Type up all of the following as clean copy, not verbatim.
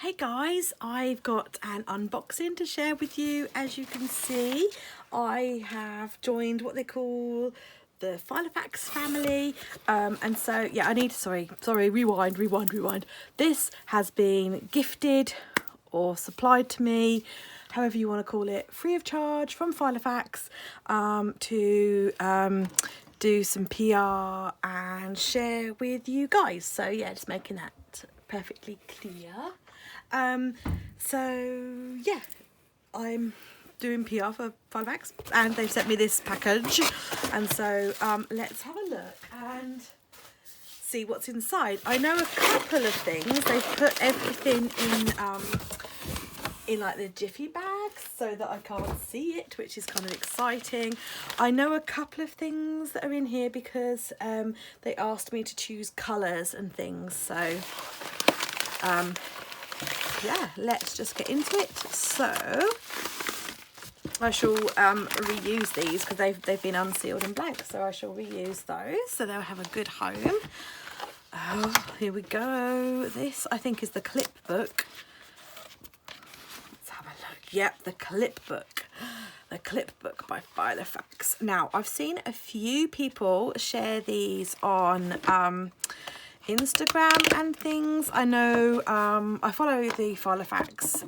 Hey guys, I've got an unboxing to share with you. As you can see, I have joined what they call the Filofax family. And so, yeah, I need to, rewind. This has been gifted or supplied to me, however you want to call it, free of charge from Filofax to do some PR and share with you guys. So yeah, just making that perfectly clear. So yeah, I'm doing PR for Filofax and they've sent me this package, and so let's have a look and see what's inside. I know a couple of things. They've put everything in like the jiffy bags so that I can't see it, which is kind of exciting. I know a couple of things that are in here because they asked me to choose colours and things, so yeah, let's just get into it. So I shall reuse these because they've been unsealed and blank, so I shall reuse those so they'll have a good home. Oh, here we go. This I think is the Clipbook. Let's have a look. Yep, the Clipbook. The Clipbook by Filofax. Now, I've seen a few people share these on Instagram and things. I know I follow the Filofax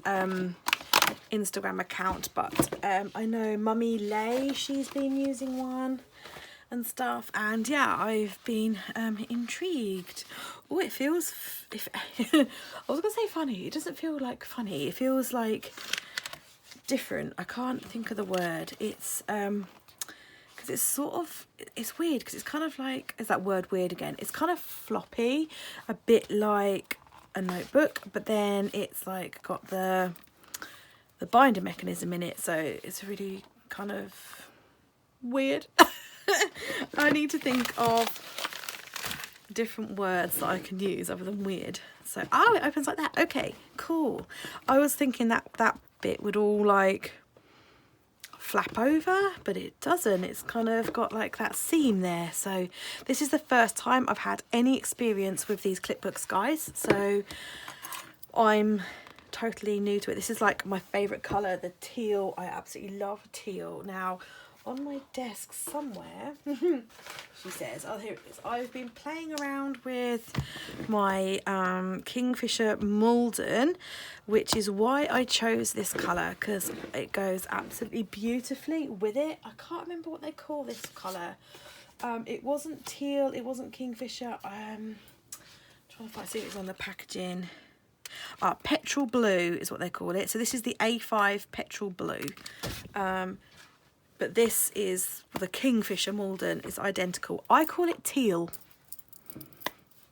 Instagram account, but I know Mummy Lay, she's been using one and stuff, and yeah, I've been intrigued. Oh, it feels I was gonna say funny. It doesn't feel like funny. It feels like different. I can't think of the word. It's because it's sort of, it's weird because it's kind of like, is that word weird again? It's kind of floppy, a bit like a notebook, but then it's like got the binder mechanism in it, so it's really kind of weird. I need to think of different words that I can use other than weird. So, oh, it opens like that. Okay, cool. I was thinking that bit would all like flap over, but it doesn't. It's kind of got like that seam there. So this is the first time I've had any experience with these Clipbooks, guys, so I'm totally new to it. This is like my favorite color, the teal. I absolutely love teal. Now on my desk somewhere she says, oh, here it is, I've been playing around with my Kingfisher Malden, which is why I chose this colour, because it goes absolutely beautifully with it. I can't remember what they call this colour. It wasn't teal, it wasn't Kingfisher. Trying to see if it's on the packaging. Petrol blue is what they call it. So this is the A5 petrol blue. But this is the Kingfisher Malden. It's identical. I call it teal.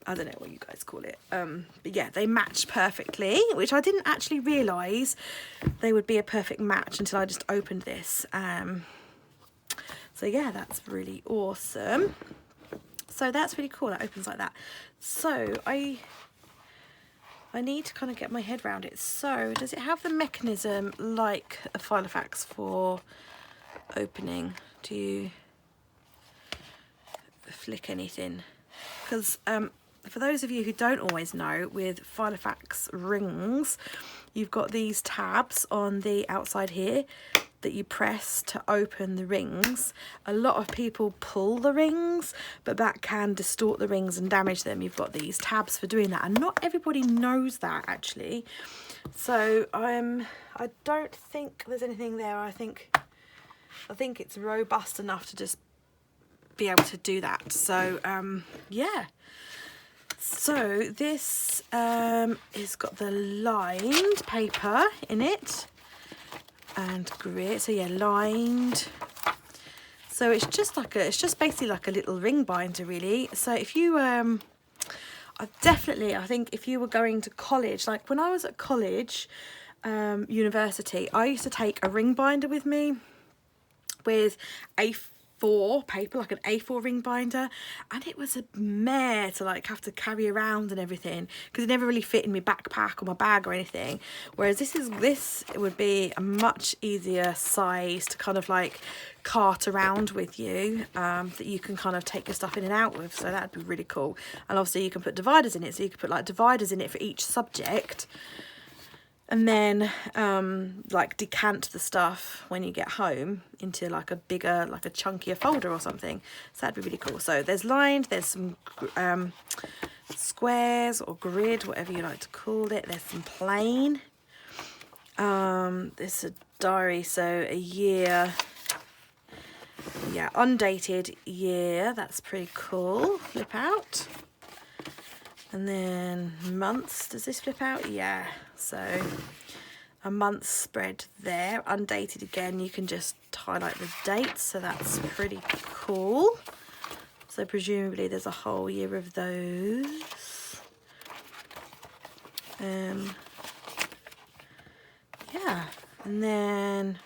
I don't know what you guys call it. But yeah, they match perfectly, which I didn't actually realise they would be a perfect match until I just opened this. So yeah, that's really awesome. So that's really cool. That opens like that. So I need to kind of get my head around it. So does it have the mechanism like a Filofax for opening? Do you flick anything? Because for those of you who don't always know, with Filofax rings, you've got these tabs on the outside here that you press to open the rings. A lot of people pull the rings, but that can distort the rings and damage them. You've got these tabs for doing that, and not everybody knows that actually. So I don't think there's anything there. I think it's robust enough to just be able to do that. So yeah. So this has got the lined paper in it and grit. So yeah, lined. So it's just basically like a little ring binder, really. So if you I think if you were going to college, like when I was at college, university, I used to take a ring binder with me with A4 paper, like an A4 ring binder, and it was a mare to like have to carry around and everything because it never really fit in my backpack or my bag or anything, whereas this would be a much easier size to kind of like cart around with you, that you can kind of take your stuff in and out with. So that'd be really cool. And obviously you can put dividers in it, so you could put like dividers in it for each subject, and then like decant the stuff when you get home into like a bigger, like a chunkier folder or something. So that'd be really cool. So there's lined, there's some squares or grid, whatever you like to call it. There's some plain. There's a diary, so a year, yeah, undated year. That's pretty cool. Flip out. And then months, does this flip out? Yeah, so a month spread there, undated again. You can just highlight the dates, so that's pretty cool. So presumably there's a whole year of those. Yeah, and then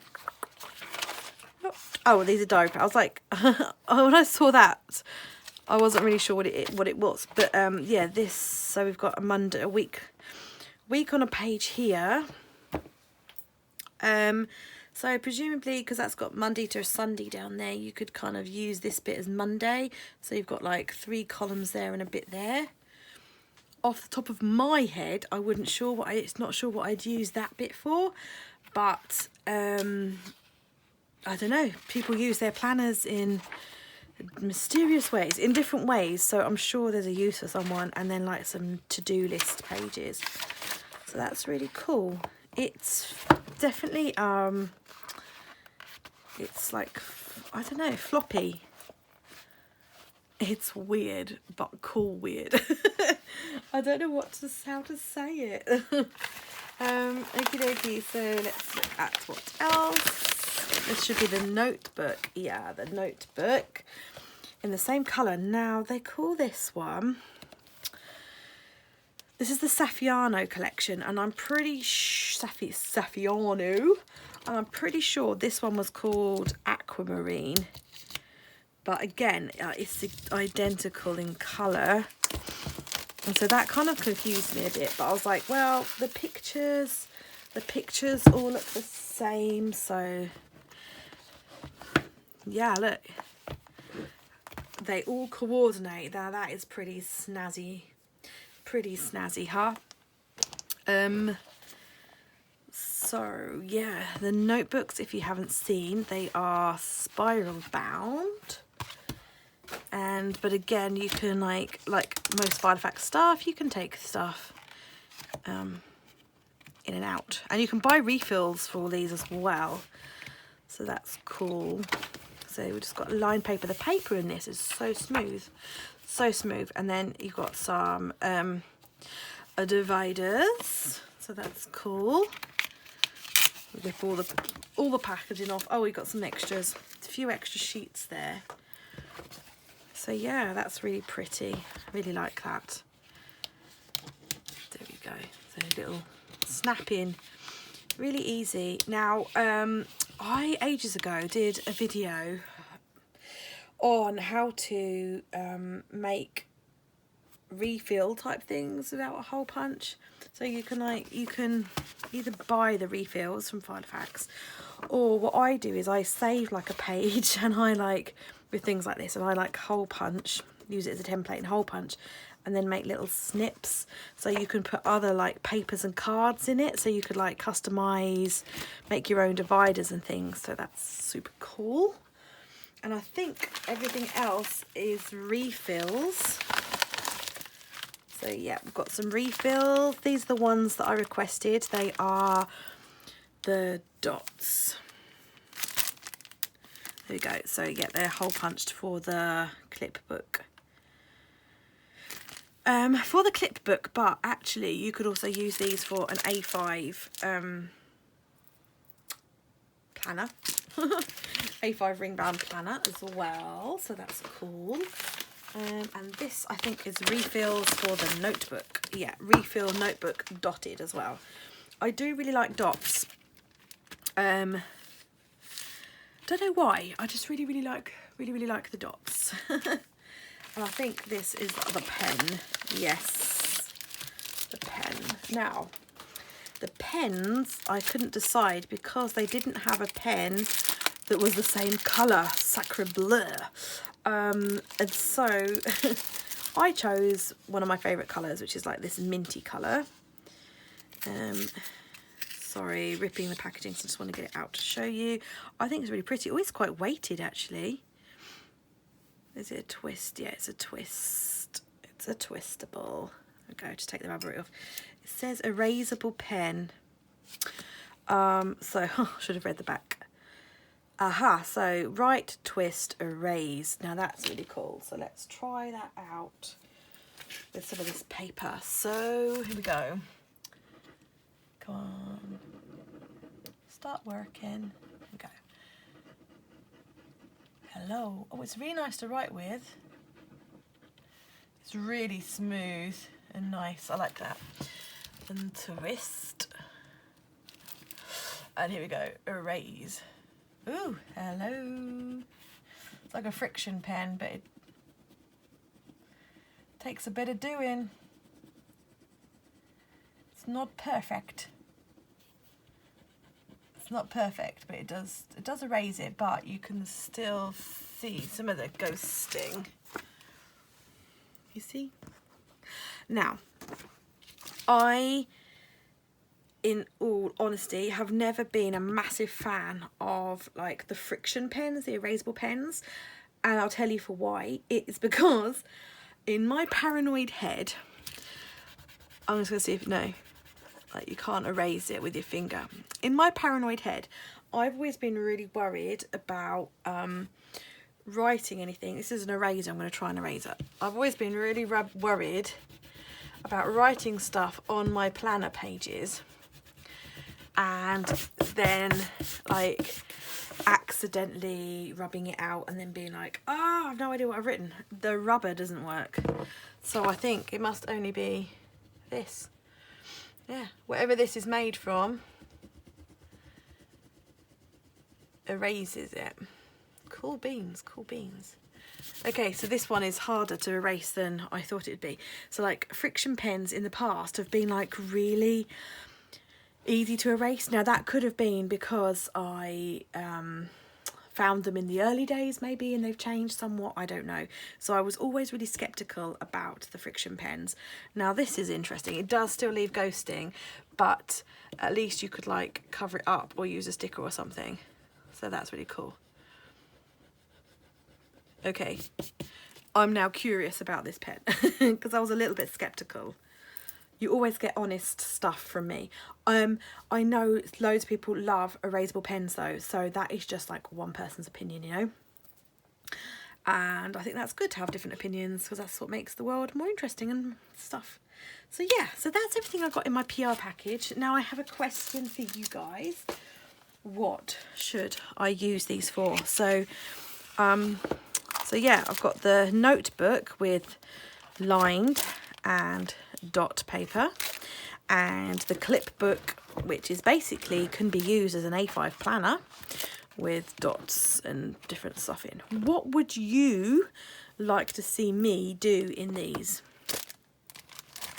oh, these are diary. I was like, oh, when I saw that, I wasn't really sure what it was, but yeah, this. So we've got a Monday, a week on a page here. So presumably, because that's got Monday to Sunday down there, you could kind of use this bit as Monday. So you've got like 3 columns there and a bit there. Off the top of my head, I wouldn't sure what not sure what I'd use that bit for, but I don't know. People use their planners in mysterious ways, in different ways, so I'm sure there's a use for someone. And then like some to-do list pages, so that's really cool. It's definitely it's like, I don't know, floppy. It's weird, but cool weird. I don't know how to say it. Okie dokie, so let's look at what else. This should be the notebook. Yeah, the notebook in the same colour. Now they call this one, this is the Saffiano collection, and I'm pretty Saffiano, and I'm pretty sure this one was called Aquamarine. But again, it's identical in colour, and so that kind of confused me a bit. But I was like, well, the pictures all look the same, so yeah, look, they all coordinate. Now that is pretty snazzy, huh? So yeah, the notebooks, if you haven't seen, they are spiral bound. But again, you can like most Filofax stuff, you can take stuff in and out, and you can buy refills for all these as well, so that's cool. So we just got lined paper. The paper in this is so smooth, and then you've got some dividers, so that's cool. Rip all the packaging off. Oh, we got some extras, a few extra sheets there. So yeah, that's really pretty. I really like that. There we go. So a little snap in, really easy. Now, I ages ago did a video on how to make refill type things without a hole punch. So you can either buy the refills from Filofax, or what I do is I save like a page, and I like with things like this, and I like hole punch, use it as a template and hole punch, and then make little snips, so you can put other like papers and cards in it, so you could like customize, make your own dividers and things. So that's super cool. And I think everything else is refills. So yeah, we've got some refills. These are the ones that I requested. They are the dots. There we go. So yeah, they're hole punched for the Clipbook. For the Clipbook, but actually you could also use these for an A5 planner. A5 ring bound planner as well, so that's cool. And this I think is refills for the notebook. Yeah, refill notebook dotted as well. I do really like dots. Don't know why, I just really like the dots. And I think this is the pen. Yes, the pen. Now, the pens, I couldn't decide because they didn't have a pen that was the same colour. Sacre bleu. And so I chose one of my favourite colours, which is like this minty colour. sorry, ripping the packaging, so I just want to get it out to show you. I think it's really pretty. Oh, it's quite weighted actually. Is it a twist? Yeah, it's a twist. It's a twistable. Okay, just take the rubber off. It says erasable pen. So should have read the back. Aha, so write, twist, erase. Now that's really cool. So let's try that out with some of this paper. So here we go. Come on. Start working. Here we go. Hello. Oh, it's really nice to write with. It's really smooth and nice. I like that. And twist. And here we go. Erase. Ooh, hello. It's like a friction pen, but it takes a bit of doing. It's not perfect. It's not perfect, but it does erase it, but you can still see some of the ghosting. You see? Now, I, in all honesty, have never been a massive fan of like the friction pens, the erasable pens, and I'll tell you for why. It's because in my paranoid head, I'm just gonna see if no, like you can't erase it with your finger. In my paranoid head, I've always been really worried about writing anything. This is an eraser. I'm going to try and erase it. I've always been really worried about writing stuff on my planner pages and then like accidentally rubbing it out and then being like, oh, I've no idea what I've written. The rubber doesn't work. So I think it must only be this. Yeah, whatever this is made from erases it. Cool beans, cool beans. Okay, so this one is harder to erase than I thought it'd be. So like friction pens in the past have been like really easy to erase. Now that could have been because I found them in the early days maybe, and they've changed somewhat, I don't know. So I was always really skeptical about the friction pens. Now this is interesting. It does still leave ghosting, but at least you could like cover it up or use a sticker or something. So that's really cool. Okay, I'm now curious about this pen because I was a little bit skeptical. You always get honest stuff from me. I know loads of people love erasable pens though, so that is just like one person's opinion, you know. And I think that's good to have different opinions because that's what makes the world more interesting and stuff. So yeah, so that's everything I got in my PR package. Now I have a question for you guys. What should I use these for? So yeah, I've got the notebook with lined and dot paper, and the Clipbook, which is basically can be used as an A5 planner with dots and different stuff in. What would you like to see me do in these?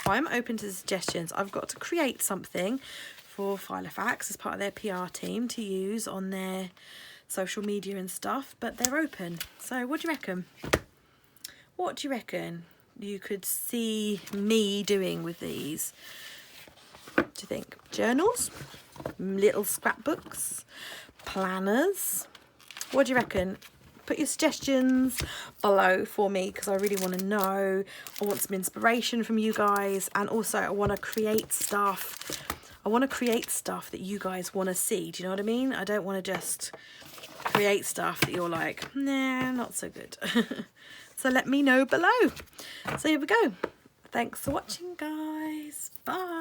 I'm open to suggestions. I've got to create something for Filofax as part of their PR team to use on their social media and stuff, but they're open. So what do you reckon? What do you reckon you could see me doing with these? What do you think? Journals? Little scrapbooks? Planners? What do you reckon? Put your suggestions below for me because I really want to know. I want some inspiration from you guys, and also I want to create stuff. I want to create stuff that you guys want to see. Do you know what I mean? I don't want to just create stuff that you're like, nah, not so good. So let me know below. So here we go. Thanks for watching, guys. Bye.